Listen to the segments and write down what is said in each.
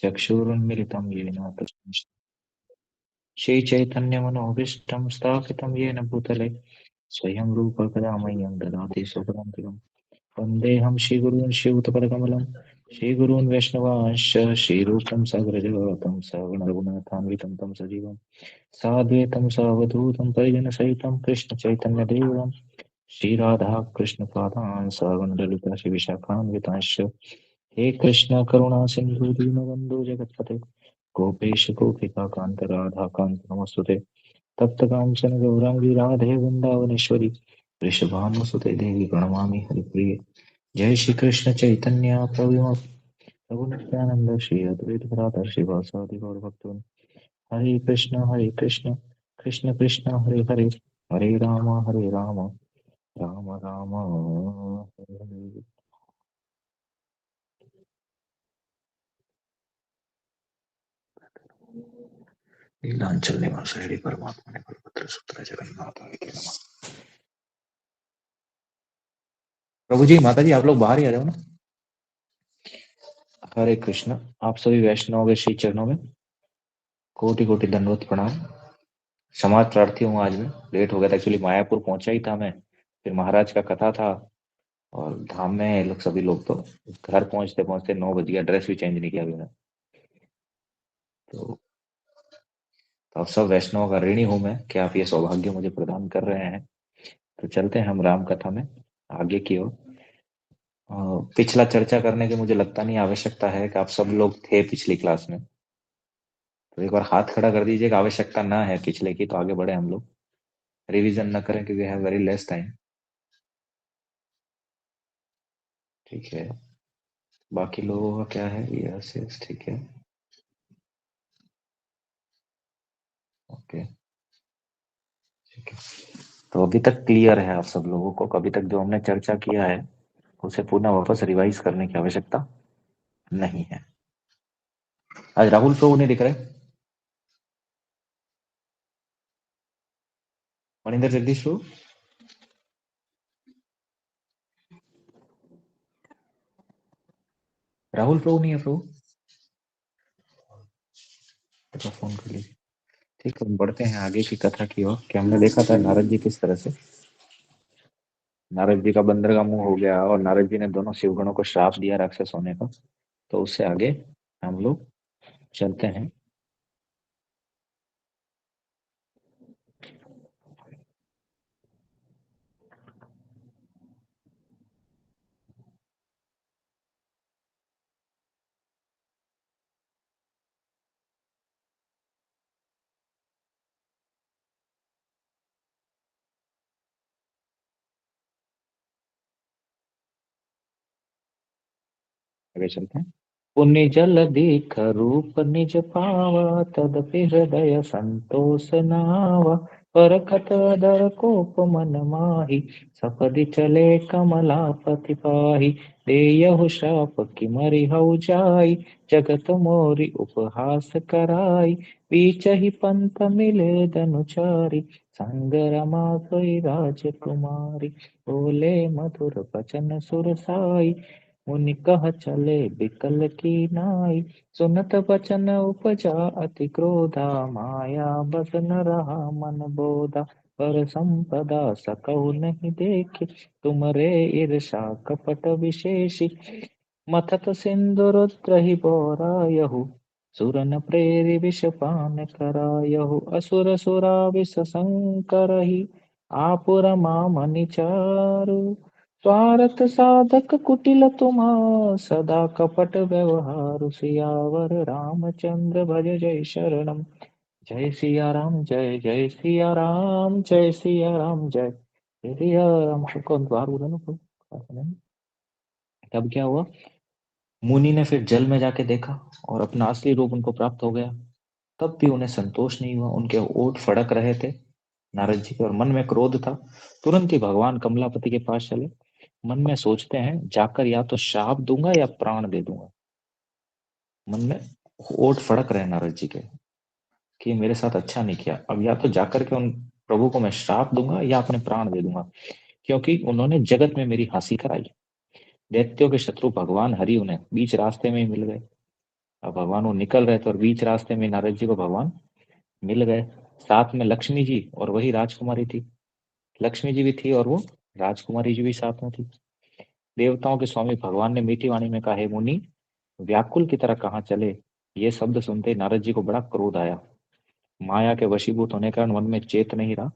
चक्षुरुन्मिलितं येन तस्मै श्रीचैतन्यमनोभीष्टं स्थापितं येन भूतले स्वयं रूप कदा मह्यं ददाति स्वपदान्तिकम् वन्देऽहं श्रीगुरून् श्रीयुतपदकमलं श्रीगुरून् वैष्णवांश्च श्रीरूपं साग्रजातं सगुणरघुनाथान्वितं तं सजीवं साद्वैतं सावधूतं परिजनसहितं कृष्णचैतन्यदेवं श्रीराधा कृष्णपादान् सगुणललिता श्रीविशाखान्वितांश्च हे कृष्ण करुणा सिंधु दीनबन्धु जगत्पते गोपेश गोपिका कांत राधा कांत नमस्तुते तप्त कांचन गौरांगी राधे वृंदावनेश्वरी वृषभानुसुते देवी प्रणमामि हरिप्रिये जय श्री कृष्ण चैतन्य प्रभु नित्यानंद श्री अद्वैत भ्राता श्रीवासादि गौर भक्तवृंद हरे कृष्ण कृष्ण कृष्ण हरे हरे हरे राम राम राम हरे हरे। लीलांचल निवास हरि परमात्मा ने बलभद्र सुत्र जगन्नाथ हरे नमः। प्रभु जी माता जी आप लोग बाहर ही आ जाओ ना। हरे कृष्ण। आप सभी वैष्णव के श्री चरणों में कोटि कोटि दंडवत प्रणाम। समाज प्रार्थी हूँ। आज मैं लेट हो गया था, एक्चुअली मायापुर पहुंचा ही था मैं, फिर महाराज का कथा था और धाम में ये लोग सभी लोग, तो घर पहुंचते पहुंचते 9 बज गया। ड्रेस भी चेंज नहीं किया अभी मैं। तो आप सब वैष्णव का ऋणी हूं मैं कि आप ये सौभाग्य मुझे प्रदान कर रहे हैं। तो चलते हैं हम राम कथा में आगे की ओर। पिछला चर्चा करने की मुझे लगता नहीं आवश्यकता है कि आप सब लोग थे पिछली क्लास में, तो एक बार हाथ खड़ा कर दीजिएगा आवश्यकता ना है पिछले की, तो आगे बढ़े हम लोग। रिवीजन न करें क्योंकि हैव वेरी लेस टाइम। ठीक है, बाकी लोगों का क्या है? यस यस, ठीक है, ओके, ठीक है। तो अभी तक क्लियर है आप सब लोगों को? अभी तक जो हमने चर्चा किया है उसे पुनः वापस रिवाइज करने की आवश्यकता नहीं है। आज राहुल प्रभु नहीं दिख रहे। मनिंदर जगदीश प्रभु, राहुल प्रभु नहीं है प्रभु। अच्छा, फोन कर लीजिए। ठीक है, बढ़ते हैं आगे की कथा की ओर। कि हमने देखा था नारद जी किस तरह से, नारद जी का बंदर का मुंह हो गया और नारद जी ने दोनों शिवगणों को श्राप दिया राक्षस होने का। तो उससे आगे हम लोग चलते हैं। आगे चलते हैं। पुण्य जल दीख रूप निज पावा तदपि हृदय संतोष नावा परखत अदर कोप मन माही सपदि चले कमलापति पाही देयहु श्राप कि मरिहउ जाई जगत मोरी उपहास कराई बीच ही पंथ मिले धनुचारी संग रमा सोई राजकुमारी बोले मधुर बचन सुरसाई मुनि कह चले बिकल की नाई सुनत बचन उपजा अति क्रोधा माया बस न रहा मन बोधा पर संपदा सकौ नहीं देखे तुम रे ईर्षा कपट विशेषी मथत सिंधु रुद्र ही बोरायहु सुरन प्रेरि विष पान करायहु असुर सुरा विष संकर ही आपुर मामनि चारु स्वार्थ साधक कुटिल तुम्हा सदा कपट व्यवहार सियावर रामचंद्र भज जय शरणम। जय सिया राम जय जय सिया राम जय सिया राम जय सिया राम। कौन द्वार बोला ना प्रभु? तब क्या हुआ? मुनि ने फिर जल में जाके देखा और अपना असली रूप उनको प्राप्त हो गया। तब भी उन्हें संतोष नहीं हुआ, उनके ओठ फड़क रहे थे नारद जी के, और मन में क्रोध था। तुरंत ही भगवान कमलापति के पास चले। मन में सोचते हैं जाकर या तो शाप दूंगा या प्राण दे दूंगा। मन में ओठ फड़क रहे नारद जी के कि मेरे साथ अच्छा नहीं किया, अब या तो जाकर के उन प्रभु को मैं श्राप दूंगा या अपने प्राण दे दूंगा, क्योंकि उन्होंने जगत में मेरी हंसी कराई। दैत्यों के शत्रु भगवान हरि उन्हें बीच रास्ते में ही मिल गए। अब भगवान वो निकल रहे थे और बीच रास्ते में नारद जी को भगवान मिल गए। साथ में लक्ष्मी जी और वही राजकुमारी थी। लक्ष्मी जी भी थी और वो राजकुमारी जी भी साथ में थी। देवताओं के स्वामी भगवान ने मीठी वाणी में कहा, हे मुनि, व्याकुल की तरह कहाँ चले। ये शब्द सुनते ही नारद जी को बड़ा क्रोध आया। माया के वशीभूत होने के कारण मन में चेत नहीं रहा।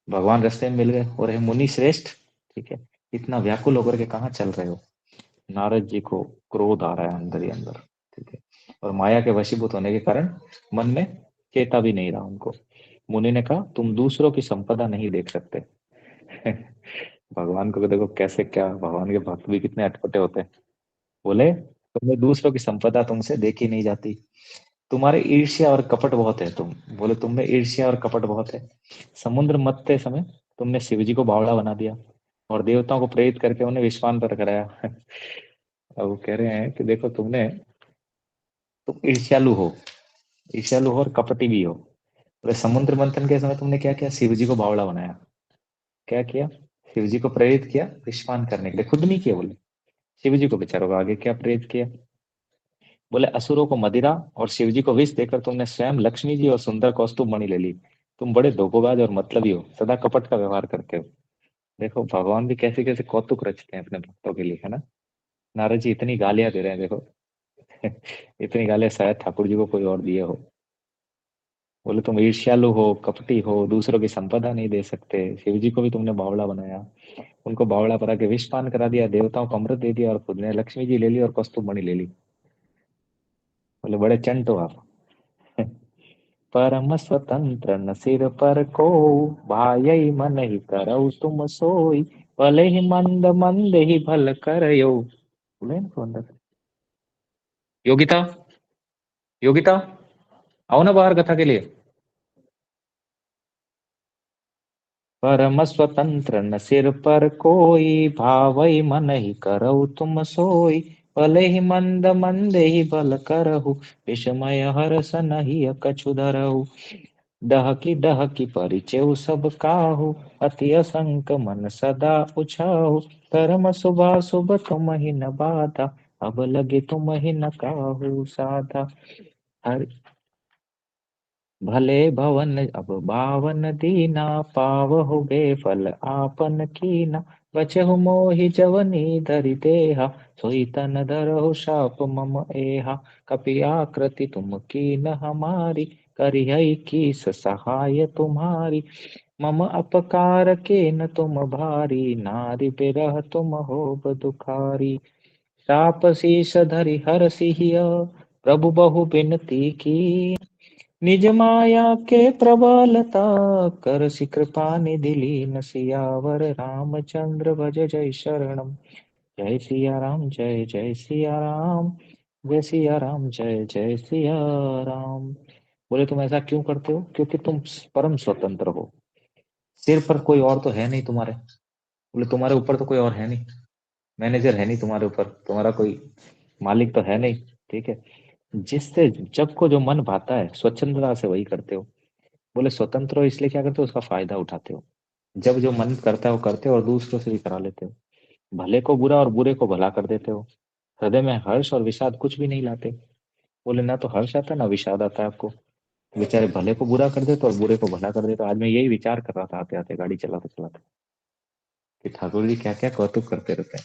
भगवान रास्ते में मिल गए और हे मुनि श्रेष्ठ, ठीक है, इतना व्याकुल होकर के कहाँ चल रहे हो। नारद जी को क्रोध आ रहा है अंदर ही अंदर, ठीक है, और माया के वशीभूत होने के कारण मन में चेता भी नहीं रहा उनको। मुनि ने कहा, तुम दूसरों की संपदा नहीं देख सकते। भगवान को देखो कैसे, क्या भगवान के भक्त भी कितने अटपटे होते हैं। बोले, तुम्हें दूसरों की संपदा तुमसे देखी नहीं जाती। तुम्हारे ईर्ष्या और कपट बहुत है। तुम बोले, तुम में ईर्ष्या और कपट बहुत है। समुद्र मथते समय तुमने शिव जी को बावड़ा बना दिया और देवताओं को प्रेरित करके उन्हें विश्वान पर कराया। अब वो कह रहे हैं कि देखो, तुम ईर्ष्यालु हो, ईर्ष्यालु हो और कपटी भी हो। बोले, समुद्र मंथन के समय तुमने क्या किया, शिव जी को बावड़ा बनाया। क्या किया, शिव जी को प्रेरित किया विश्वान करने के लिए, खुद नहीं किया। बोले, शिव जी को बेचारों को आगे क्या प्रेरित किया। बोले, असुरों को मदिरा और शिव जी को विष देकर तुमने स्वयं लक्ष्मी जी और सुंदर कौस्तुभ मणि ले ली। तुम बड़े धोखेबाज और मतलबी हो, सदा कपट का व्यवहार करते हो। देखो भगवान भी कैसे कैसे कौतुक रचते हैं अपने भक्तों के लिए, है ना। नारद जी इतनी गालियां दे रहे हैं, देखो। इतनी गालियां शायद ठाकुर जी को कोई और दिए हो। बोले, तुम ईर्ष्यालु हो, कपटी हो, दूसरों की संपदा नहीं दे सकते। शिव जी को भी तुमने बावड़ा बनाया, उनको बावड़ा बना के विष पान करा दिया, देवताओं को अमृत दे दिया और खुद ने लक्ष्मी जी ले ली और कौस्तुभ मणि ले ली। बोले, बड़े चंट हो आप। परम स्वतंत्र न सिर पर को, भाई मन ही करऊ तुम सोई, भले ही मंद मंद ही भल करयो। बोले इनको अंदर, योगिता, योगिता, आओ ना बाहर कथा के लिए। परम स्वतंत्र न सिर पर कोई, भावई मन ही करऊ तुम सोई, भले ही मंद मंद ही भल करहु, विषमय हर्ष नहीं कछु धरहु। डहकी परिचय सब काहू, अति असंक मन सदा उछाहू, धर्म शुभा शुभ तुम ही न बाधा, अब लगे तुम ही न काहू साधा। हर भले भवन अब बावन दीना, पावहु बेफल आपन कीना, बचहु मोहि जवनी धरि देहा, सोई तन धरहु शाप मम एहा। कपि आकृति तुम कीन हमारी, करिहई कीस सहाय तुम्हारी, मम अपकार के न तुम भारी, नारि बिरह तुम होब दुखारी। शाप शीस धरि हर सिहिया, प्रभु बहु बिनती की, निज माया के प्रबलता, कर सि कृपा निधि लीन, सियावर रामचंद्र भज जय शरणम। जय सिया राम, जय जय सिया राम, जय सिया राम, जय जय सिया राम। बोले, तुम ऐसा क्यों करते हो, क्योंकि तुम परम स्वतंत्र हो। सिर पर कोई और तो है नहीं तुम्हारे। बोले, तुम्हारे ऊपर तो कोई और है नहीं, मैनेजर है नहीं तुम्हारे ऊपर, तुम्हारा कोई मालिक तो है नहीं, ठीक है। जिससे जब को जो मन भाता है स्वच्छंदता से वही करते हो। बोले, स्वतंत्र हो इसलिए क्या करते हो, उसका फायदा उठाते हो। जब जो मन करता है वो करते हो और दूसरों से भी करा लेते हो। भले को बुरा और बुरे को भला कर देते हो। हृदय में हर्ष और विषाद कुछ भी नहीं लाते। बोले, ना तो हर्ष आता है ना विषाद आता है आपको। बेचारे भले को बुरा कर देते और बुरे को भला कर देते। आज मैं यही विचार कर रहा था आते आते गाड़ी चलाते चलाते, कि ठाकुर जी क्या क्या कौतुक करते रहते हैं।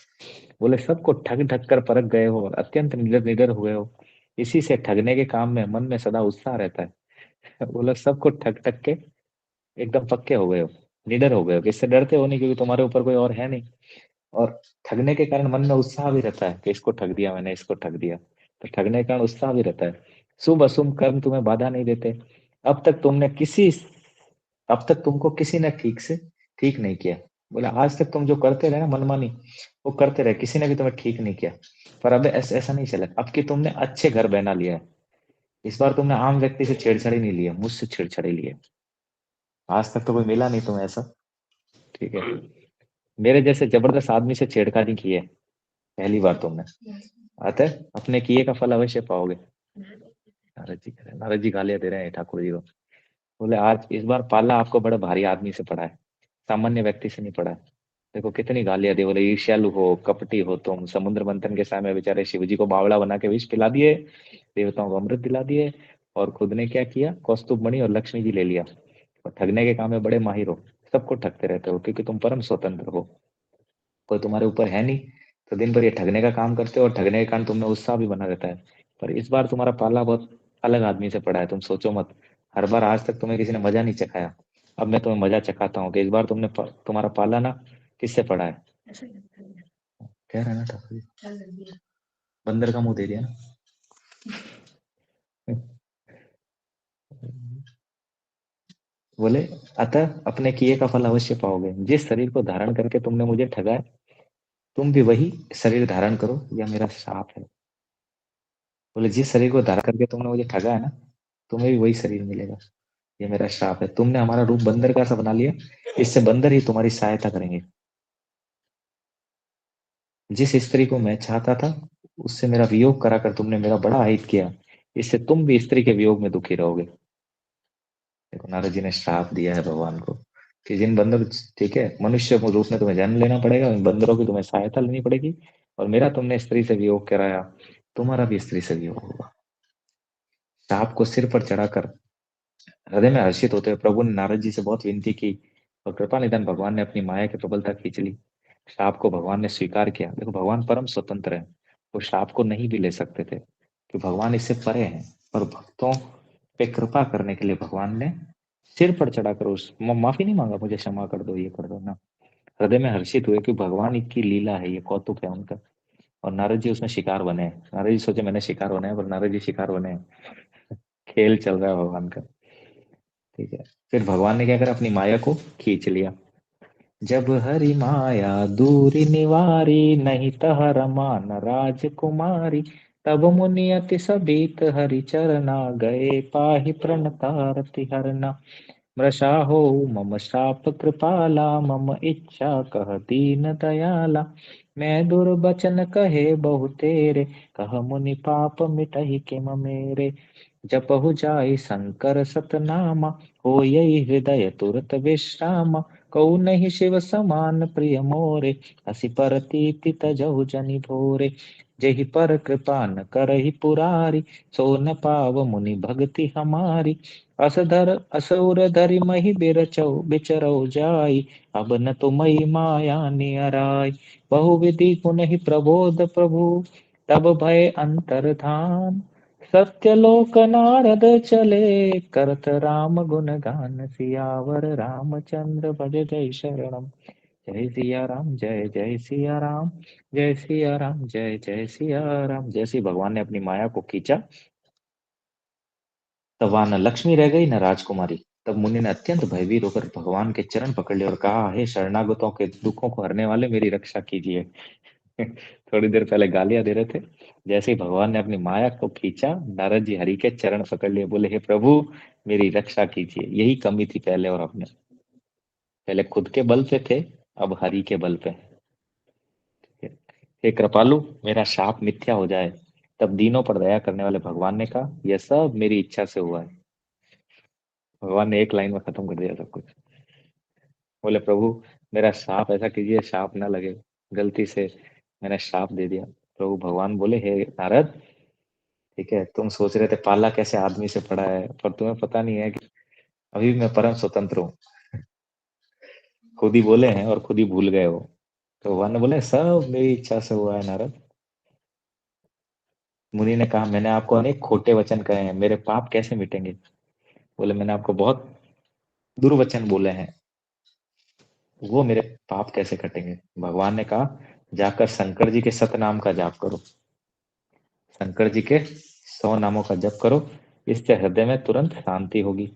बोले, सबको ठग ठग कर परख गए हो और अत्यंत निडर निडर हुए हो, इसी से ठगने के काम में मन में सदा उत्साह रहता है। बोले, सबको ठग ठग के एकदम पक्के हो गए हो, निडर हो गए हो, किससे डरते हो नहीं, क्योंकि तुम्हारे ऊपर कोई और है नहीं। और ठगने के कारण मन में उत्साह भी रहता है कि इसको ठग दिया मैंने, इसको ठग दिया, तो ठगने के कारण उत्साह भी रहता है। शुभ अशुभ कर्म तुम्हें बाधा नहीं देते। अब तक तुमने किसी अब तक तुमको किसी ने ठीक से ठीक नहीं किया। बोला, आज तक तुम जो करते रहे ना मनमानी, वो करते रहे, किसी ने भी तुम्हें ठीक नहीं किया। पर अब ऐसा नहीं चला, अब कि तुमने अच्छे घर बना लिया है। इस बार तुमने आम व्यक्ति से छेड़छाड़ी नहीं लिया, मुझसे छेड़छाड़ी लिया। आज तक तो कोई मिला नहीं तुम्हें ऐसा, ठीक है। मेरे जैसे जबरदस्त आदमी से छेड़खानी की है, पहली बार तुमने। अतः अपने किए का फल अवश्य पाओगे। नारद जी गालियां दे रहे हैं ठाकुर जी को। बोले, आज इस बार पाला आपको बड़ा भारी आदमी से पड़ा है, सामान्य व्यक्ति से नहीं पड़ा है। देखो कितनी गालियां दी, बोले ईर्ष्यालु हो, कपटी हो तुम, समुद्र मंथन के समय बेचारे शिव जी को बावड़ा बना के विष पिला दिए, देवताओं को अमृत दिला दिए, और खुद ने क्या किया, कौस्तुभ मणि और लक्ष्मी जी ले लिया। और ठगने के काम में बड़े माहिर हो, सबको ठगते रहते हो, क्योंकि तुम परम स्वतंत्र हो, कोई तुम्हारे ऊपर है नहीं, तो दिन भर ये ठगने का काम करते हो, और ठगने के कारण तुम्हें उत्साह भी बना रहता है। पर इस बार तुम्हारा पाला बहुत अलग आदमी से पड़ा है, तुम सोचो मत। हर बार आज तक तुम्हें किसी ने मजा नहीं चखाया, अब मैं तुम्हें मजा चखाता हूँ कि इस बार तुम्हारा पाला ना किससे पड़ा है। कह रहा है ना ठाकुर जी, बंदर का मुंह दे दिया ना। बोले अतः अपने किए का फल अवश्य पाओगे, जिस शरीर को धारण करके तुमने मुझे ठगा है, तुम भी वही शरीर धारण करो, यह मेरा श्राप है। बोले जिस शरीर को धारण करके तुमने मुझे ठगा है ना, तुम्हें भी वही शरीर मिलेगा, ये मेरा श्राप है। तुमने हमारा रूप बंदर का सा बना लिया, इससे बंदर ही तुम्हारी सहायता करेंगे। जिस स्त्री को मैं चाहता था, उससे मेरा वियोग कराकर तुमने मेरा बड़ा अहित किया, इससे तुम भी स्त्री के वियोग में दुखी रहोगे। देखो नारद जी ने श्राप दिया है भगवान को कि जिन बंदर, ठीक है, मनुष्य रूप में तुम्हें जन्म लेना पड़ेगा, इन बंदरों की तुम्हें सहायता लेनी पड़ेगी, और मेरा तुमने स्त्री से वियोग कराया, तुम्हारा भी स्त्री से वियोग होगा। श्राप को सिर पर चढ़ाकर हृदय में हर्षित होते हुए प्रभु ने नारद जी से बहुत विनती की, और कृपा निधान भगवान ने अपनी माया की प्रबलता खींच ली। श्राप को भगवान ने स्वीकार किया। देखो भगवान परम स्वतंत्र है, वो श्राप को नहीं भी ले सकते थे, कि भगवान इससे परे हैं, पर भक्तों पे कृपा करने के लिए भगवान ने सिर पर चढ़ाकर उस माफी नहीं मांगा, मुझे क्षमा कर दो, ये कर दो ना। हृदय में हर्षित हुए कि भगवान की लीला है, ये कौतुक है उनका। और नारद जी उसमें शिकार बने हैं। नारद जी सोचे मैंने शिकार होना है, पर नारद जी शिकार बने हैं। खेल चल रहा है भगवान का। ठीक है, फिर भगवान ने क्या करा, अपनी माया को खींच लिया। जब हरि माया दूरी निवारी, नहीं तह रमान राजकुमारी, तब मुनि अति सबीत हरि चरना, गए पाहि प्रणतारति हरना। मृषा हो मम शाप कृपाला, मम इच्छा कह दीन दयाला। मैं दुर्बचन कहे बहु तेरे, कह मुनि पाप मिटहि किम मेरे। जपहु जाय शंकर सतनामा, हो यही हृदय तुरत विश्राम। कऊ नहीं शिव समान प्रिय मोरे, हसी परतीति तजहु जनि भोरे। जेहि पर कृपा न करहि पुरारी, सो न पाव मुनि भक्ति हमारी। असधर असुर धरि महि बिरचौ बिचरौ जाई, अब न तुमई माया नियराय। बहु विधि गुण प्रबोध प्रभु, तब भय अंतर्धान। सत्यलोक नारद चले, करत राम गुण गान, सियावर रामचंद्र भज जय शरणम। जय सिया राम, जय जय सिया राम, जय सिया राम, जय जय सिया राम। जैसे ही भगवान ने अपनी माया को खींचा, तब वहां न लक्ष्मी रह गई न राजकुमारी। तब मुनि ने अत्यंत भयभीत होकर भगवान के चरण पकड़ लिए और कहा, हे शरणागतों के दुखों को हरने वाले, मेरी रक्षा कीजिए। थोड़ी देर पहले गालियां दे रहे थे, जैसे ही भगवान ने अपनी माया को खींचा, नारद जी हरि के चरण पकड़ लिए, बोले हे प्रभु मेरी रक्षा कीजिए। यही कमी थी पहले और अब में। पहले खुद के बल पे थे, अब हरि के बल पे। हे कृपालु, मेरा शाप मिथ्या हो जाए। तब दीनों पर दया करने वाले भगवान ने कहा, यह सब मेरी इच्छा से हुआ है। भगवान ने एक लाइन में खत्म कर दिया सब कुछ। बोले प्रभु मेरा शाप ऐसा कीजिए, शाप ना लगे, गलती से मैंने शाप दे दिया। प्रभु भगवान बोले, हे नारद, ठीक है, तुम सोच रहे थे पाला कैसे आदमी से पड़ा है, पर तुम्हें पता नहीं है कि अभी भी मैं परम स्वतंत्र हूँ। खुद ही बोले हैं और खुद ही भूल गए हो। तो भगवान ने बोले सब मेरी इच्छा से हुआ है नारद। मुनि ने कहा, मैंने आपको अनेक खोटे वचन कहे हैं, मेरे पाप कैसे मिटेंगे। बोले मैंने आपको बहुत दुर्वचन बोले हैं, वो मेरे पाप कैसे कटेंगे। भगवान ने कहा, जाकर शंकर जी के सतनाम का जाप करो, शंकर जी के 100 नामों का जप करो, इससे हृदय में तुरंत शांति होगी।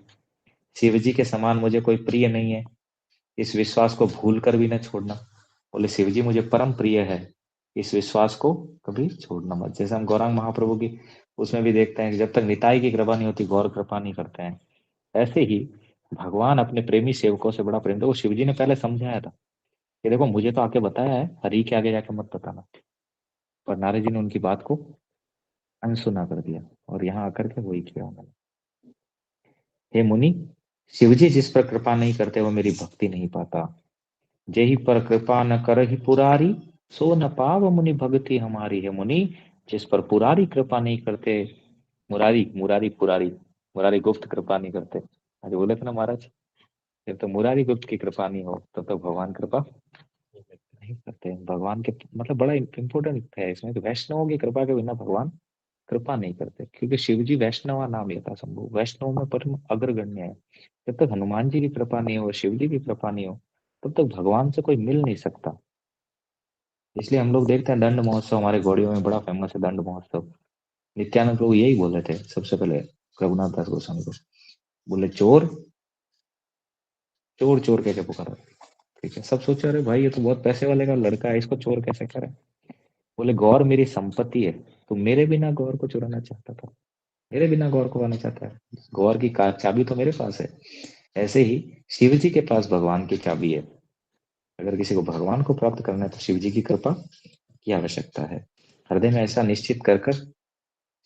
शिव जी के समान मुझे कोई प्रिय नहीं है, इस विश्वास को भूल कर भी न छोड़ना। बोले शिव जी मुझे परम प्रिय है, इस विश्वास को कभी छोड़ना मत। जैसे हम गौरांग महाप्रभु की उसमें भी देखते हैं कि जब तक निताई की कृपा नहीं होती, गौर कृपा नहीं करते हैं। ऐसे ही भगवान अपने प्रेमी सेवकों से बड़ा प्रेम, देखो शिव जी ने पहले समझाया था कि देखो मुझे तो आके बताया है, हरि के आगे जाके मत बताना, पर नारद जी ने उनकी बात को अनसुना कर दिया, और यहाँ आकर के वही किया उन्होंने। हे मुनि, शिव जी जिस पर कृपा नहीं करते वो मेरी भक्ति नहीं पाता। जेहि पर कृपा न करहि पुरारी, सो न पाव मुनि भगति हमारी। है मुनि, जिस पर पुरारी कृपा नहीं करते, मुरारी मुरारी पुरारी, मुरारी गुप्त कृपा नहीं करते, आज बोले थे ना महाराज, जब तो मुरारी गुप्त की कृपा नहीं हो तब तो भगवान कृपा नहीं करते। भगवान के मतलब बड़ा इंपॉर्टेंट है इसमें, तो वैष्णवों की कृपा के बिना भगवान कृपा नहीं करते, क्योंकि शिव जी वैष्णवा नाम लेता शंभु, वैष्णव में परम अग्रगण्य है। जब तक हनुमान जी की कृपा नहीं हो, शिव जी की कृपा नहीं हो, तब तक भगवान से कोई मिल नहीं सकता। इसलिए हम लोग देखते हैं दंड महोत्सव, हमारे घोड़ियों में बड़ा फेमस है दंड महोत्सव। नित्यानंद प्रभु यही बोले थे सबसे पहले रघुनाथ दास गोस्वामी को, बोले चोर चोर चोर कैसे पुकारा। ठीक है, सब सोचे अरे भाई ये तो बहुत पैसे वाले का लड़का है, इसको चोर कैसे करे। बोले गौर मेरी संपत्ति है, तू मेरे बिना गौर को चुराना चाहता था, मेरे बिना गौर को आना चाहता है, गौर की चाबी तो मेरे पास है। ऐसे ही शिव जी के पास भगवान की चाबी है। अगर किसी को भगवान को प्राप्त करना है तो शिव जी की कृपा की आवश्यकता है। हृदय में ऐसा निश्चित कर कर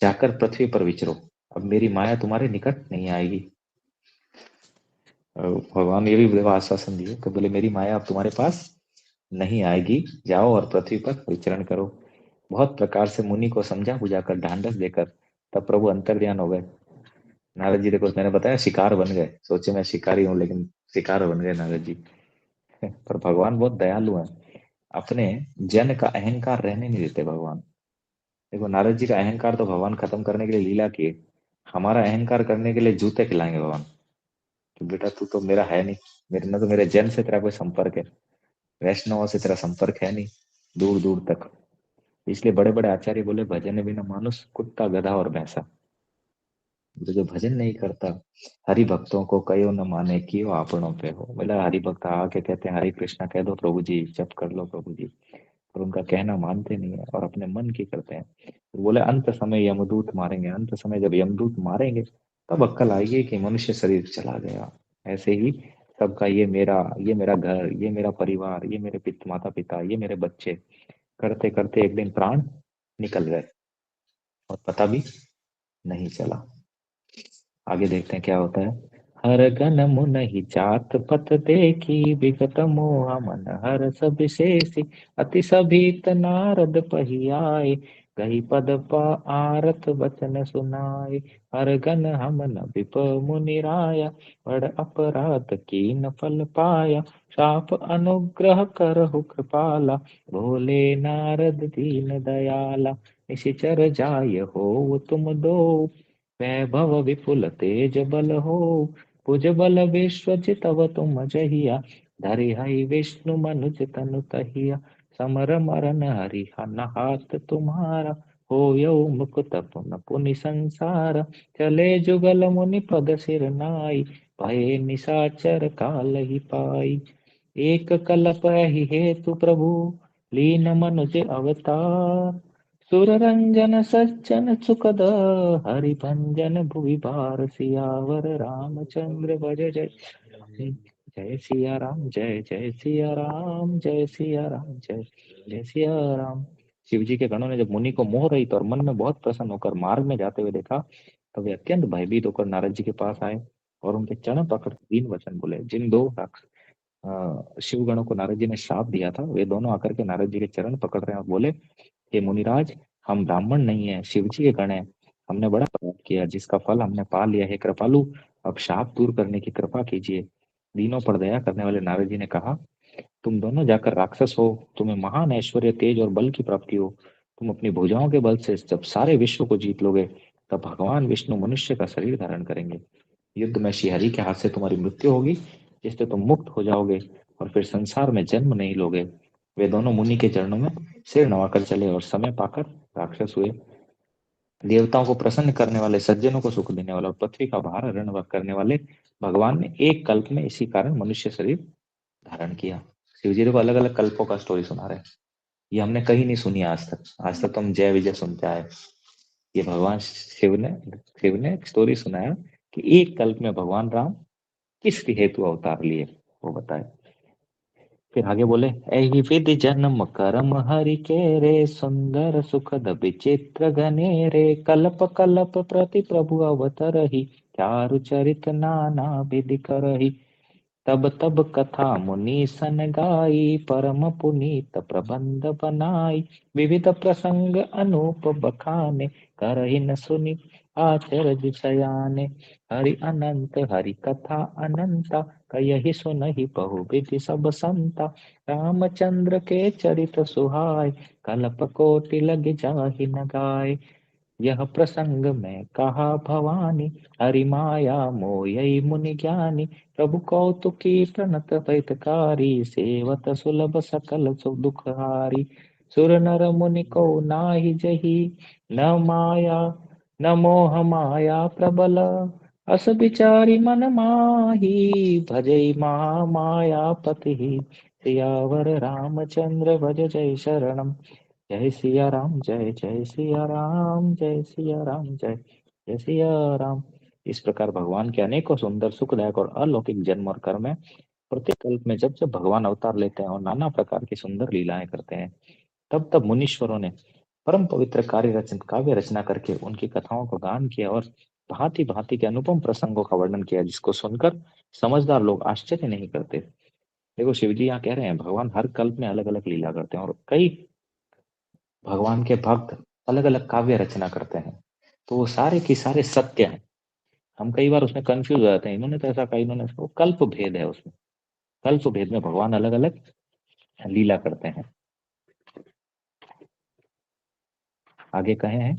जाकर पृथ्वी पर विचरो, अब मेरी माया तुम्हारे निकट नहीं आएगी। भगवान ये भी देवा आश्वासन दिए कि बोले मेरी माया अब तुम्हारे पास नहीं आएगी, जाओ और पृथ्वी पर विचरण करो। बहुत प्रकार से मुनि को समझा बुझाकर ढांढस देकर तब प्रभु अंतर्ध्यान हो गए। नारद जी देखो मैंने बताया शिकार बन गए, सोचे मैं शिकारी हूँ लेकिन शिकार बन गए नारद जी। पर भगवान बहुत दयालु हैं, अपने जन का अहंकार रहने नहीं देते भगवान। देखो नारद जी का अहंकार तो भगवान खत्म करने के लिए लीला किए, हमारा अहंकार करने के लिए जूते खिलाएंगे भगवान कि बेटा तू तो मेरा है नहीं, मेरे ना तो मेरे जन से तेरा कोई संपर्क है, वैष्णव से तेरा संपर्क है नहीं दूर दूर तक। इसलिए बड़े बड़े आचार्य बोले भजन बिना मानुष कुत्ता गधा और भैंसा। तो जो भजन नहीं करता, हरि भक्तों को कयो न माने कियो आपनों पे हो। बोला हरि भक्त आके कहते हैं हरे कृष्णा कह दो प्रभु जी, जप कर लो प्रभु जी, और उनका कहना मानते नहीं है और अपने मन की करते हैं। तो बोले अंत समय यमदूत मारेंगे, अंत समय जब यमदूत मारेंगे तब अक्कल आएगी कि मनुष्य शरीर चला गया। ऐसे ही सबका ये मेरा घर, ये मेरा परिवार, ये मेरे माता पिता, ये मेरे बच्चे, करते करते एक दिन प्राण निकल गए और पता भी नहीं चला। आगे देखते हैं क्या होता है। हर गन मुनहि जात पत देखी, विगत मोह मन हर सब शेषी, अति सभीत नारद पही आए, कही पद आरत वचन सुनाए। हर गन हम न विप मुनि राया, बड़ अपराध कीन फल पाया, शाप अनुग्रह करहु कृपाला, भोले नारद दीन दयाला। निशिचर जाय हो तुम दो, वैभव विपुल तेज बल हो, भुज बल विश्वजितव तुम जहिया, धरि हई विष्णु मनुज तनु तहिया। समर मरन हरि हाथ तुम्हारा, हो मुकुत पुन पुनि संसार, चले जुगल मुनि पद सिर नाई, भये निशाचर काल ही पाई। एक कलप ही हेतु प्रभु, लीन मनुज अवतार, सुर रंजन सज्जन सुखद, हरि भंजन भुवि भार सियावर, रामचंद्र भज जय जय सिया राम, जय जय सिया राम, जय सिया राम, जय जय सिया राम। शिव जी के गणों ने जब मुनि को मोह रही तो और मन में बहुत प्रसन्न होकर मार्ग में जाते हुए देखा, तो वे अत्यंत भयभीत होकर नारद जी के पास आए और उनके चरण पकड़ तीन वचन बोले। जिन दो शिव गणों को नारद जी ने श्राप दिया था, वे दोनों आकर के नारद जी के चरण पकड़ रहे हैं और बोले हे मुनिराज, हम ब्राह्मण नहीं है, शिव जी के गण हैं, हमने बड़ा पाप किया जिसका फल हमने पा लिया है, कृपालु अब शाप दूर करने की कृपा कीजिए। दीनों पर दया करने वाले नारद जी ने कहा तुम दोनों जाकर राक्षस हो, तुम्हें महान ऐश्वर्य तेज और बल की प्राप्ति हो, तुम अपनी भुजाओं के बल से जब सारे विश्व को जीत लोगे तब भगवान विष्णु मनुष्य का शरीर धारण करेंगे। युद्ध में श्रीहरि के हाथ से तुम्हारी मृत्यु होगी, जिससे तुम मुक्त हो जाओगे और फिर संसार में जन्म नहीं लोगे। वे दोनों मुनि के चरणों में सिर नवाकर चले और समय पाकर राक्षस हुए। देवताओं को प्रसन्न करने वाले, सज्जनों को सुख देने वाले और पृथ्वी का भार हरण करने वाले भगवान ने एक कल्प में इसी कारण मनुष्य शरीर धारण किया। शिव जी को अलग अलग कल्पों का स्टोरी सुना रहे हैं, ये हमने कहीं नहीं सुनी आज तक। आज तक तो हम जय विजय सुनते आए, ये भगवान शिव ने स्टोरी सुनाया कि एक कल्प में भगवान राम किस हेतु अवतार लिए, वो बताए। फिर आगे बोले एहि विधि जन्म कर्म हरि के रे, सुंदर सुखद विचित्र घने रे, कल्प कल्प प्रति प्रभु अवतरहि, चारु चरित नाना विधि करहि। तब तब कथा मुनि सन गाई, परम पुनीत प्रबंध बनाई। विविध प्रसंग अनूप बखाने, करहि न सुनि आचरज सयाने। हरि अनंत हरि कथा अनंता, कयहि सुनहि बहुविधि सब संता। रामचंद्र के चरित सुहाय, कल्प कोटि लग जाहि न गाय। यह प्रसंग में कहा भवानी, हरि माया मोयई मुनि ज्ञानी। प्रभु कौतुकी प्रणत हितकारी, सेवत सुलभ सकल दुखहारी। सुर नर मुनि को नाहि जही, न माया न मोह माया प्रबल। अस विचारी मन माही, भजई माया पति। सियावर रामचंद्र भज जय शरणम। जय सिया राम, जय जय सिया राम, जय सिया राम, जय जय सिया राम। इस प्रकार भगवान के अनेकों सुंदर सुखदायक और अलौकिक जन्म और कर्म है। प्रत्येक कल्प में जब जब भगवान अवतार लेते हैं और नाना प्रकार की सुंदर लीलाएं करते हैं, तब तब मुनीश्वरों ने परम पवित्र काव्य रचना करके उनकी कथाओं को गान किया और भांति भांति के अनुपम प्रसंगों का वर्णन किया, जिसको सुनकर समझदार लोग आश्चर्य नहीं करते। देखो शिव जी यहाँ कह रहे हैं भगवान हर कल्प में अलग अलग लीला करते हैं और कई भगवान के भक्त अलग अलग काव्य रचना करते हैं, तो वो सारे के सारे सत्य हैं। हम कई बार उसमें कंफ्यूज हो जाते हैं, इन्होंने तो ऐसा कहा, इन्होंने ऐसा, वो कल्प भेद है उसमें। कल्प भेद में भगवान अलग अलग लीला करते हैं। आगे कहे हैं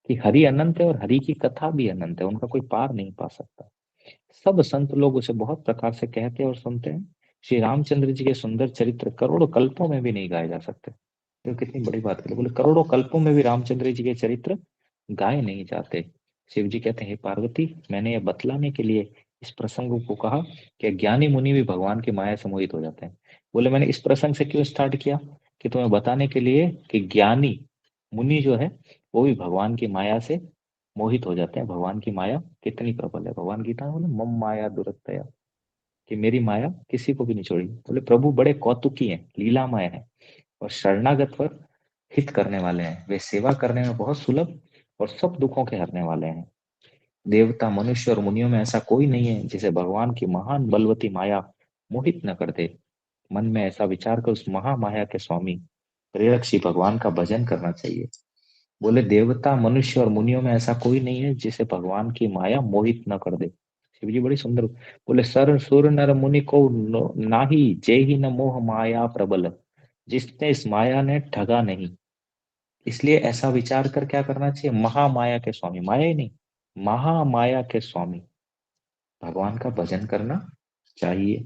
कि हरि अनंत है और हरि की कथा भी अनंत है, उनका कोई पार नहीं पा सकता। सब संत लोग उसे बहुत प्रकार से कहते और सुनते हैं। श्री रामचंद्र जी के सुंदर चरित्र करोड़ों कल्पों में भी नहीं गाए जा सकते। ये कितनी बड़ी बात है, बोले करोड़ों कल्पों में भी रामचंद्र जी के चरित्र गाए नहीं जाते। शिव जी कहते हैं हे पार्वती, मैंने यह बतलाने के लिए इस प्रसंग को कहा कि ज्ञानी मुनि भी भगवान की माया से मोहित हो जाते हैं। बोले मैंने इस प्रसंग से क्यों स्टार्ट किया, कि तुम्हें बताने के लिए कि ज्ञानी मुनि जो है वो भी भगवान की माया से मोहित हो जाते हैं। भगवान की माया कितनी प्रबल है, भगवान गीता में बोले मम माया दुरत्तया, कि मेरी माया किसी को भी नहीं छोड़ी। बोले प्रभु बड़े कौतुकी हैं, लीलामय है और शरणागत पर हित करने वाले हैं। वे सेवा करने में बहुत सुलभ और सब दुखों के हरने वाले हैं। देवता मनुष्य और मुनियों में ऐसा कोई नहीं है जिसे भगवान की महान बलवती माया मोहित न कर दे। मन में ऐसा विचार कर उस महामाया के स्वामी प्रेरक श्री भगवान का भजन करना चाहिए। बोले देवता मनुष्य और मुनियों में ऐसा कोई नहीं है जिसे भगवान की माया मोहित न कर दे। शिव जी बड़ी सुंदर। बोले सर सुर नर मुनि को नाही, जय ही न मोह माया प्रबल। जिसने इस माया ने ठगा नहीं, इसलिए ऐसा विचार कर क्या करना चाहिए, महामाया के स्वामी, माया ही नहीं महामाया के स्वामी भगवान का भजन करना चाहिए।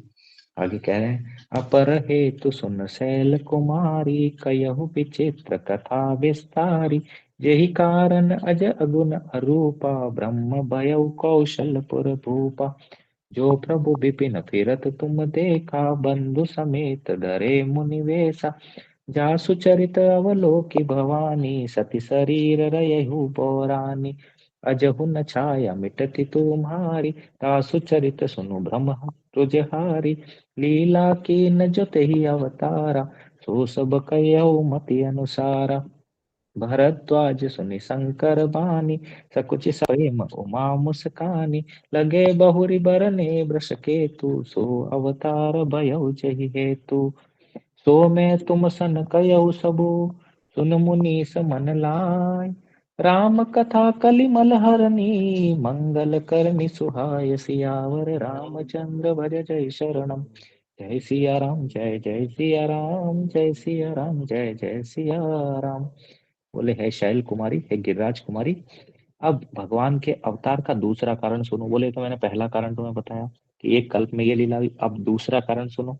आगे कह रहे हैं अपर हेतु सुन शैल कुमारी, कयहु विचित्र कथा विस्तारी। यही कारण अज अगुन अरूपा, ब्रह्म भयउ कौशलपुर भूपा। जो प्रभु विपिन फिरत तुम देखा, बंधु समेत डरे मुनि वेसा। जासु चरित अवलोकि भवानी, सती शरीर रयहु पौरानी। अजहु न छाया मिटति तुम्हारी, तासु चरित सुनु ब्रह्म तुझहारी। लीला की न जो तेहि अवतारा, सो सब कयऊ मति अनुसारा। भरद्वाज सुनि शंकर बानी, सकुचि प्रेम उमा मुस्कानी। लगे बहुरी बरने वृष केतु, सो अवतार भयउ जहि हेतु। सो मैं तुम सन कयऊ सबु, सुन मुनि समन लाय। राम कथा कलिमल हरनी, मंगल करनी सुहाय। सियावर रामचंद्र भज जय शरणम। जय सिया राम, जय जय सिया राम, जय सिया राम, जय जय सिया राम। बोले है शैल कुमारी, है गिरिराज कुमारी, अब भगवान के अवतार का दूसरा कारण सुनो। बोले तो मैंने पहला कारण तुम्हें बताया कि एक कल्प में ये लीला हुई, अब दूसरा कारण सुनो।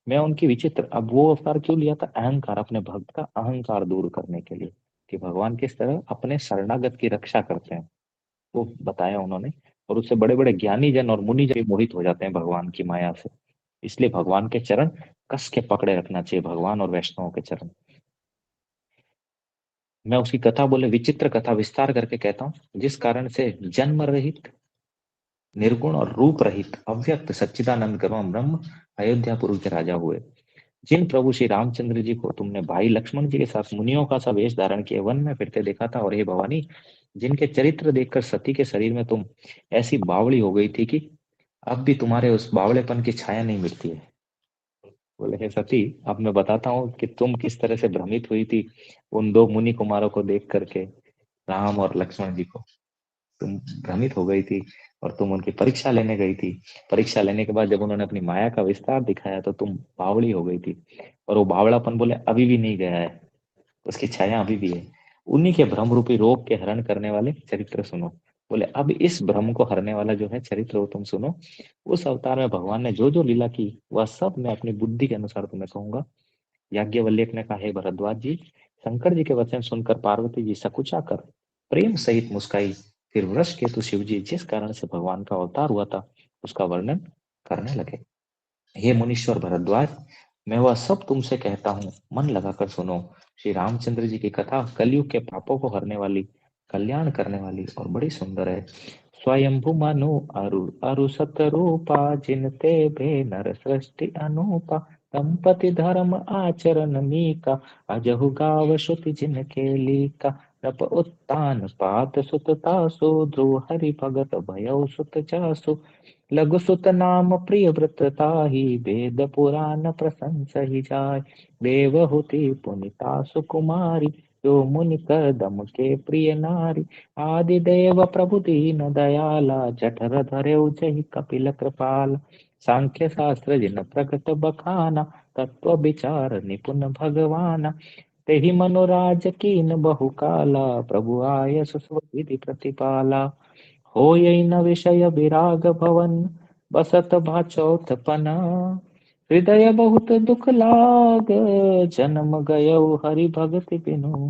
मैं उनकी विचित्र, अब वो अवतार क्यों लिया था, अहंकार, अपने भक्त का अहंकार दूर करने के लिए, कि भगवान किस तरह अपने शरणागत की रक्षा करते हैं, वो बताया उन्होंने। और उससे बड़े बड़े ज्ञानी जन और मुनि जन मोहित हो जाते हैं भगवान की माया से। इसलिए भगवान के चरण कस के पकड़े रखना चाहिए, भगवान और वैष्णव के चरण। मैं उसकी कथा, बोले विचित्र कथा विस्तार करके कहता हूँ। जिस कारण से जन्म रहित, निर्गुण और रूप रहित अव्यक्त सच्चिदानंद गरम ब्रह्म अयोध्यापुर के राजा हुए। जिन प्रभु श्री रामचंद्र जी को तुमने भाई लक्ष्मण जी के साथ मुनियों का सा वेश धारण किए वन में फिरते देखा था, और हे भवानी, जिनके चरित्र देखकर सती के शरीर में तुम ऐसी बावड़ी हो गई थी कि अब भी तुम्हारे उस बावड़ेपन की छाया नहीं मिटती है। बोले, हे सती, अब मैं बताता हूँ कि तुम किस तरह से भ्रमित हुई थी उन दो मुनि कुमारों को देख करके, राम और लक्ष्मण जी को। तुम भ्रमित हो गई थी और तुम उनकी परीक्षा लेने गई थी। परीक्षा लेने के बाद जब उन्होंने अपनी माया का विस्तार दिखाया तो तुम बावड़ी हो गई थी। और वो बावड़ापन बोले अभी भी नहीं गया है, उसकी छाया अभी भी है। उन्हीं के भ्रम रूपी रोग के हरण करने वाले चरित्र सुनो। बोले अब इस भ्रम को हरने वाला जो है चरित्र वो तुम सुनो। उस अवतार में भगवान ने जो जो लीला की वह सब मैं अपनी बुद्धि के अनुसार तुम्हें कहूंगा। याज्ञवल्क्य ने कहा, हे भरद्वाज जी, शंकर जी के वचन सुनकर पार्वती जी सकुचा कर प्रेम सहित मुस्काई। फिर वृष केतु शिव जी जिस कारण से भगवान का अवतार हुआ था उसका वर्णन करने लगे। हे मुनीश्वर भरद्वाज, मैं वह सब तुमसे कहता हूँ, मन लगाकर सुनो। श्री रामचंद्र जी की कथा कलयुग के पापों को हरने वाली, कल्याण करने वाली और बड़ी सुंदर है। स्वयंभु मनु अरु अरु सतरूपा, जिनते भे नर सृष्टि अनूपा। दंपति धर्म आचरण मीका, अजहु गाव श्रुति जिनके लीका। नप उत्तान पात सुत तासु, ध्रुव हरि भगत भयउ सुत जासु। लघु सुत नाम प्रिय व्रत ताहि, वेद पुराण प्रशंस ही जाय। देवहुति पुनिता सुकुमारी, जो मुनि कर्दम के प्रिय नारी। आदि देव प्रभु दीन दयाला, जठर धरे जहि कपिल कृपाल। सांख्य शास्त्र जिन प्रगट बखाना, तत्व विचार निपुण भगवाना। तेहि मनोराज कीन बहु काला, प्रभु आय सुस्वविधि प्रतिपाला। होय न विषय विराग भवन, बसत भाचौथ पना। हृदय बहुत दुख लाग, जन्म गयौ हरि भगति बिनु।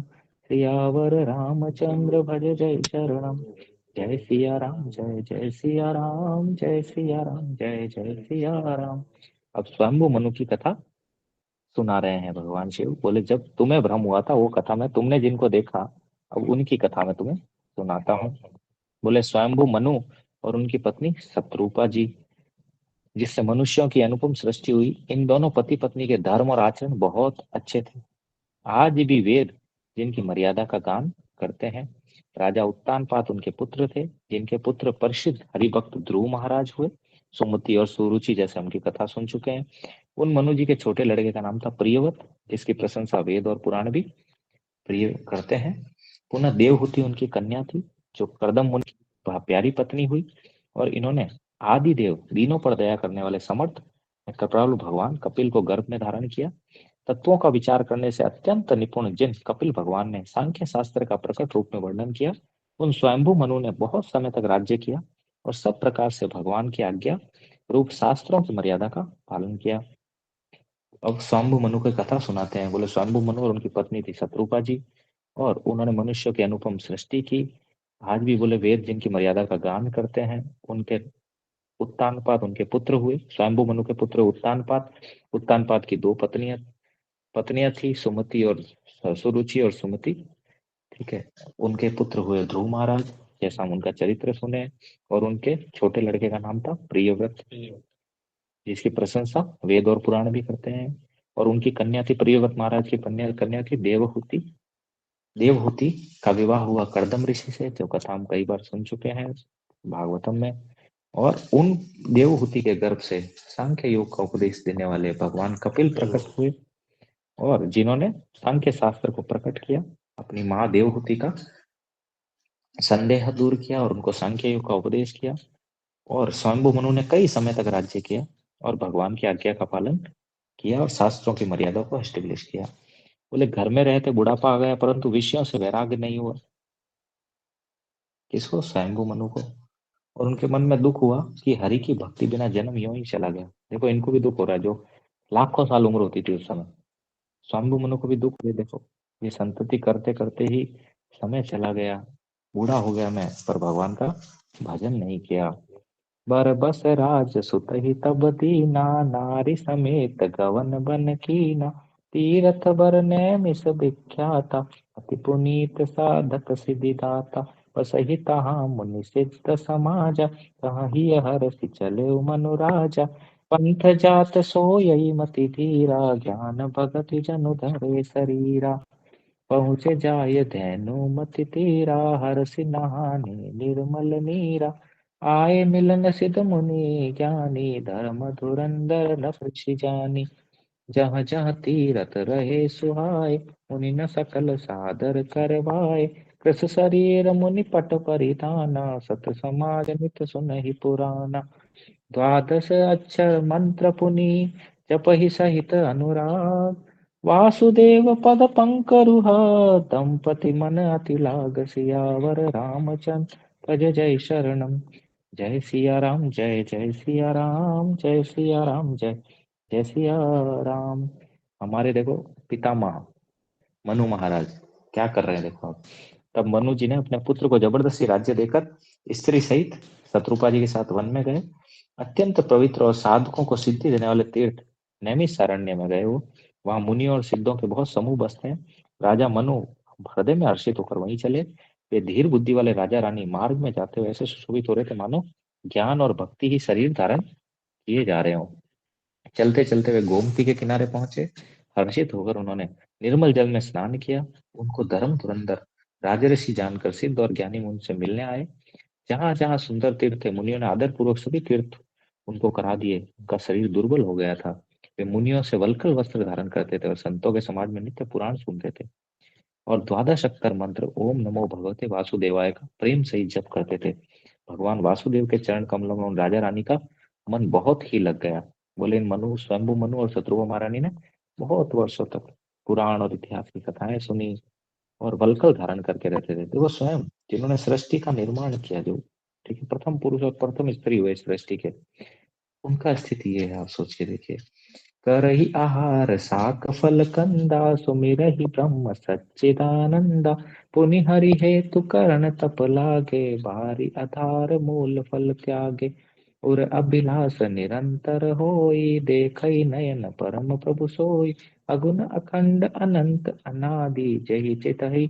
सियावर रामचंद्र भज जय चरणम। जय सिया राम, जय जय सिया राम, जय सिया राम, जय जय सिया राम। अब स्वयंभू मनु की कथा सुना रहे हैं भगवान शिव। बोले जब तुम्हें भ्रम हुआ था वो कथा में तुमने जिनको देखा, अब उनकी कथा मैं तुम्हें सुनाता हूँ। बोले स्वयंभू मनु और उनकी पत्नी शत्रुपा जी, जिससे मनुष्यों की अनुपम सृष्टि हुई। इन दोनों पति पत्नी के धर्म और आचरण बहुत अच्छे थे। आज भी वेद जिनकी मर्यादा का गान करते हैं। राजा उत्तानपाद उनके पुत्र थे, जिनके पुत्र प्रसिद्ध हरिभक्त ध्रुव महाराज हुए। सुमति और सुरुचि जैसे उनकी कथा सुन चुके हैं। उन मनु जी के छोटे लड़के का नाम था प्रियव्रत, जिसकी प्रशंसा वेद और पुराण भी प्रिय करते हैं। पुनः देवहूति उनकी कन्या थी, जो कर्दम मुनि की प्यारी पत्नी हुई। और इन्होंने आदि देव, दीनों पर दया करने वाले समर्थ कृपालु भगवान कपिल को गर्भ में धारण किया। तत्वों का विचार करने से अत्यंत निपुण जिन कपिल भगवान ने सांख्य शास्त्र का प्रकट रूप में वर्णन किया, उन स्वयंभू मनु ने बहुत समय तक राज्य किया और सब प्रकार से भगवान की आज्ञा रूप शास्त्रों की मर्यादा का पालन किया। अब स्वयंभू मनु की कथा सुनाते हैं। बोले स्वयंभू मनु और उनकी पत्नी थी शत्रुपा जी, और उन्होंने मनुष्य की अनुपम सृष्टि की। आज भी बोले वेद जिनकी मर्यादा का गान करते हैं। उनके उत्तानपाद उनके पुत्र हुए। स्वयंभू मनु के पुत्र उत्तानपाद। उत्तानपाद की दो पत्नियां पत्नियां थी, सुमति और सुरुचि और सुमति। ठीक है। उनके पुत्र हुए ध्रुव महाराज, जैसा हम उनका चरित्र सुने। और उनके छोटे लड़के का नाम था प्रियव्रत, जिसकी प्रशंसा वेद और पुराण भी करते हैं। और उनकी कन्या थी, प्रियव्रत महाराज की कन्या कन्या थी देवहूति। देवहूति का विवाह हुआ कर्दम ऋषि से, जो कथा हम कई बार सुन चुके हैं भागवतम में। और उन देवहूति के गर्भ से सांख्य योग का उपदेश देने वाले भगवान कपिल प्रकट हुए, और जिन्होंने सांख्य शास्त्र को प्रकट किया। अपनी माँ देवहूति का संदेह दूर किया और उनको सांख्य योग का उपदेश किया। और स्वयंभू मनु ने कई समय तक राज्य किया और भगवान की आज्ञा का पालन किया और शास्त्रों की मर्यादा को एस्टेब्लिश किया। बोले घर में रहते बुढ़ापा आ गया, परंतु विषयों से वैराग्य नहीं हुआ। किसको? स्वयंभू मनु को। और उनके मन में दुख हुआ कि हरि की भक्ति बिना जन्म यूं ही चला गया। देखो इनको भी दुख हो रहा है, जो लाखों साल उम्र होती थी उस समय। स्वयंभू मनु को भी दुख हुए। देखो ये संतति करते करते ही समय चला गया, बूढ़ा हो गया मैं, पर भगवान का भजन नहीं किया। बर बस राज सुत ही तब दीना, नारी समेत गवन बन कीना। तीरथ बर नैमिष विख्याता, अति पुनीत साधक सिद्धिदाता। बसहि तहाँ मुनि सिद्ध समाजा, तहि हरषि चले मनु राजा। पंथ जात सोयई मति धीरा, ज्ञान भगत जनु धरे शरीरा। पहुँचे जाय धैनु मति तीरा, हरषि नहाने निर्मल नीरा। आए मिलन सिद्ध मुनि ज्ञानी, धर्म धुरंधर न पृछि जानी। जहाँ जहाँ तीरथ रहे सुहाए, मुनि न सकल सादर करवाए। कृस शरीर मुनि पट परिधाना, सत समाज नित सुनहि पुराना। द्वादश अक्षर मंत्र पुनि, जपहि सहित अनुराग। वासुदेव पद पंकरुह, दंपति मन अति लाग। सियावर रामचंद्र भज जय शरणम। जय सिया राम, जय जय सिया राम, जय सिया राम, जय जय सिया राम। हमारे देखो पितामह मनु महाराज क्या कर रहे हैं, देखो आप। तब मनु जी ने अपने पुत्र को जबरदस्ती राज्य देकर स्त्री सहित शत्रुपा जी के साथ वन में गए। अत्यंत पवित्र और साधकों को सिद्धि देने वाले तीर्थ नैमिषारण्य में गए वो। वहां मुनियों और सिद्धों के बहुत समूह बसते हैं। राजा मनु हृदय में हर्षित होकर वहीं चले। वे धीर बुद्धि वाले राजा रानी मार्ग में जाते हुए ऐसे सुशोभित हो रहे थे मानो ज्ञान और भक्ति ही शरीर धारण किए जा रहे हो। चलते चलते वे गोमती के किनारे पहुंचे। हर्षित होकर उन्होंने निर्मल जल में स्नान किया। उनको धर्म धुरंधर राजऋषि जानकर सिद्ध और ज्ञानी मुनि से मिलने आए। जहां जहां सुंदर तीर्थ थे, मुनियों ने आदर पूर्वक सभी तीर्थ उनको करा दिए। उनका शरीर दुर्बल हो गया था। वे मुनियों से वल्कल वस्त्र धारण करते थे और संतों के समाज में नित्य पुराण सुनते थे और द्वादश अक्षर मंत्र ओम नमो भगवते वासुदेवाय का प्रेम से ही जप करते थे। भगवान वासुदेव के चरण कमलों में उन राजा रानी का मन बहुत ही लग गया। बोले इन मनु स्वयंभु मनु और शत्रुघ्न महारानी ने बहुत वर्षों तक पुराण और इतिहास की कथाएं सुनी और वल्कल धारण करके रहते थे। देखो स्वयं जिन्होंने सृष्टि का निर्माण किया, जो ठीक है प्रथम पुरुष और प्रथम स्त्री हुए सृष्टि के, उनका स्थिति ये है, आप सोच के देखिए। करही आहार साक फल कंदा, सुमिरहि ब्रह्म सच्चिदानंदा। पुनि हरि हेतु करण तप लागे, बारी आधार मूल फल त्यागे। उर अभिलाष निरंतर होई, देखई नयन परम प्रभु सोई। अगुण अखंड अनंत अनादि, जहि चितहि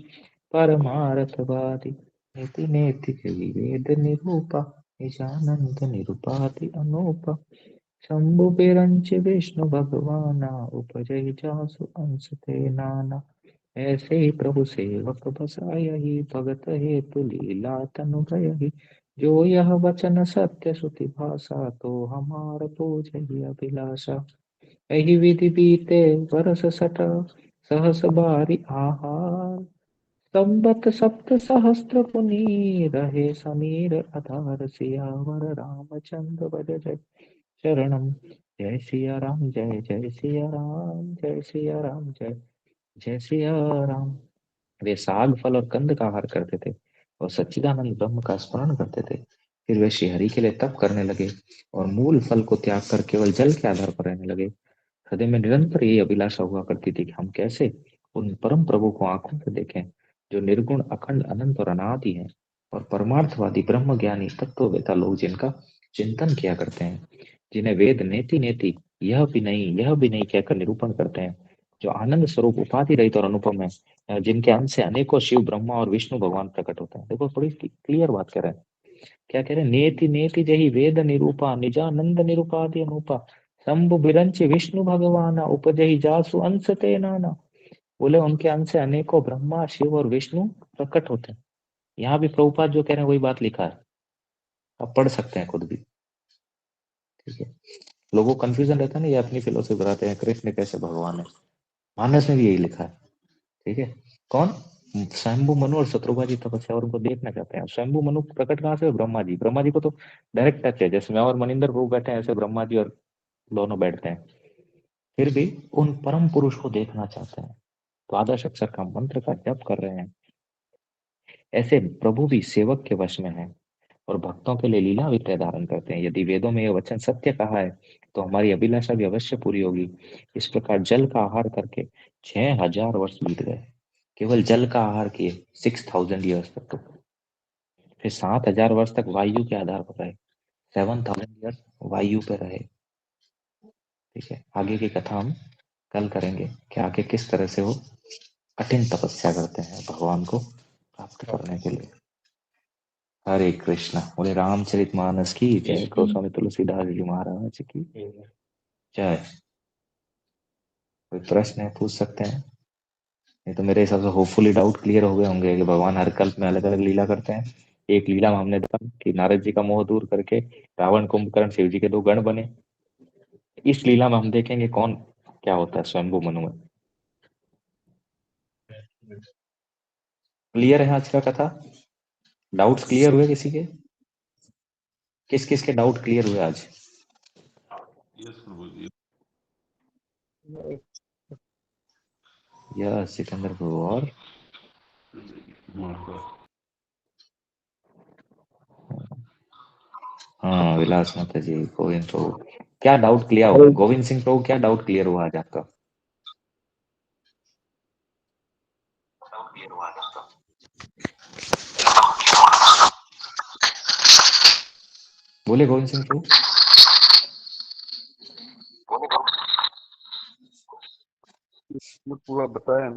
परमार्थवादी। नीति नेति वेद निरूपा, निजानंद निरूपाति अनूपा। शंभु बिरंच विष्णु भगवाना, उपजहि जासु अंश ते नाना। ऐसे ही प्रभु सेवक बस आयहि, भगत हेतु लीला तनु गयहि। जो यह वचन सत्य श्रुति भाषा, तो हमार पूजहि अभिलाषा। यही विधि बीते बरस सठ, सहस बारी आहार। संबत सप्त सहस्त्र पुनी, रहे समीर अधार। सियावर रामचंद्र बज जय शरणम। जय सिया राम, जय जय सिया राम, जय सिया राम, जय जय सिया राम। वे साग फल और कंद का आहार करते थे और सच्चिदानंद ब्रह्म का स्मरण करते थे। फिर वे श्रीहरि के लिए तप करने लगे और मूल फल को त्याग कर केवल जल के आधार पर रहने लगे। हृदय में निरंतर यही अभिलाषा हुआ करती थी कि हम कैसे उन परम प्रभु को आंखों से देखें, जो निर्गुण अखंड अनंत और अनादि हैं और परमार्थवादी ब्रह्म ज्ञानी तत्ववेता लोग जिनका चिंतन किया करते हैं, जिन्हें वेद नेति नेति यह भी नहीं कहकर निरूपण करते हैं, जो आनंद स्वरूप उपाधि रहित और अनुपम है, जिनके अंश से अनेकों शिव ब्रह्मा और विष्णु भगवान प्रकट होते हैं। देखो थोड़ी क्लियर बात कर रहे हैं। क्या कह रहे हैं? नेति नेति जहि वेद निरूपा, निजानंद निरूपादि अनुपा। शंभु बिरंच विष्णु भगवाना, उपजहि जासु अंश ते नाना। बोले उनके अंश से अनेकों ब्रह्मा शिव और विष्णु प्रकट होते हैं। यहाँ भी प्रभुपाद जो कह रहे हैं वही बात लिखा है, आप पढ़ सकते हैं खुद भी। ठीक है, लोगों को कंफ्यूजन रहता है ना, ये अपनी फिलोसफी बताते हैं कृष्ण कैसे भगवान है। मानस में भी यही लिखा है। ठीक है, कौन? स्वयंभु मनु और शत्रुघ्न जी तपस्या और उनको देखना चाहते हैं। स्वयंभु मनु प्रकट कहाँ से हुए? ब्रह्मा जी। ब्रह्मा जी को तो डायरेक्ट टच है, जैसे मैं और मनिंदर प्रभु बैठे हैं ऐसे ब्रह्मा जी और दोनों बैठते हैं। फिर भी उन परम पुरुष को देखना चाहते हैं, द्वादश अक्षर का मंत्र का जप कर रहे हैं। ऐसे प्रभु भी सेवक के वश में है और भक्तों के लिए लीला विग्रह धारण करते हैं। यदि वेदों में यह वचन सत्य कहा है तो हमारी अभिलाषा भी अवश्य पूरी होगी। इस प्रकार जल का आहार करके 6000 वर्ष बीत गए, केवल जल का आहार किए 6000 ईयर्स तक। तो फिर 7000 वर्ष तक वायु के आधार पर रहे, 7000 ईयर्स वायु पे रहे। ठीक है, आगे की कथा हम कल करेंगे कि आगे किस तरह से वो कठिन तपस्या करते हैं भगवान को प्राप्त करने के लिए। हरे कृष्णा। बोले रामचरितमानस की जय। गोस्वामी तुलसीदास जी महाराज की जय। कोई प्रश्न है पूछ सकते हैं, नहीं तो मेरे हिसाब से होपफुली डाउट क्लियर हो गए होंगे कि भगवान हर कल्प में अलग अलग लीला करते हैं। एक लीला में हमने देखा कि नारद जी का मोह दूर करके रावण कुंभकर्ण शिव जी के दो गण बने। इस लीला में हम देखेंगे कौन क्या होता है स्वयंभू मनु में। क्लियर है आज का कथा? डाउट्स क्लियर हुए किसी के? किस किस के डाउट क्लियर हुए आज? यह सिकंदर प्रभु और हाँ विलास माता जी, गोविंद प्रभु। क्या डाउट क्लियर हुआ? गोविंद सिंह प्रभु क्या डाउट क्लियर हुआ आज आपका? बोले गोविंद सिंह प्रभु। पूरा बताया ना।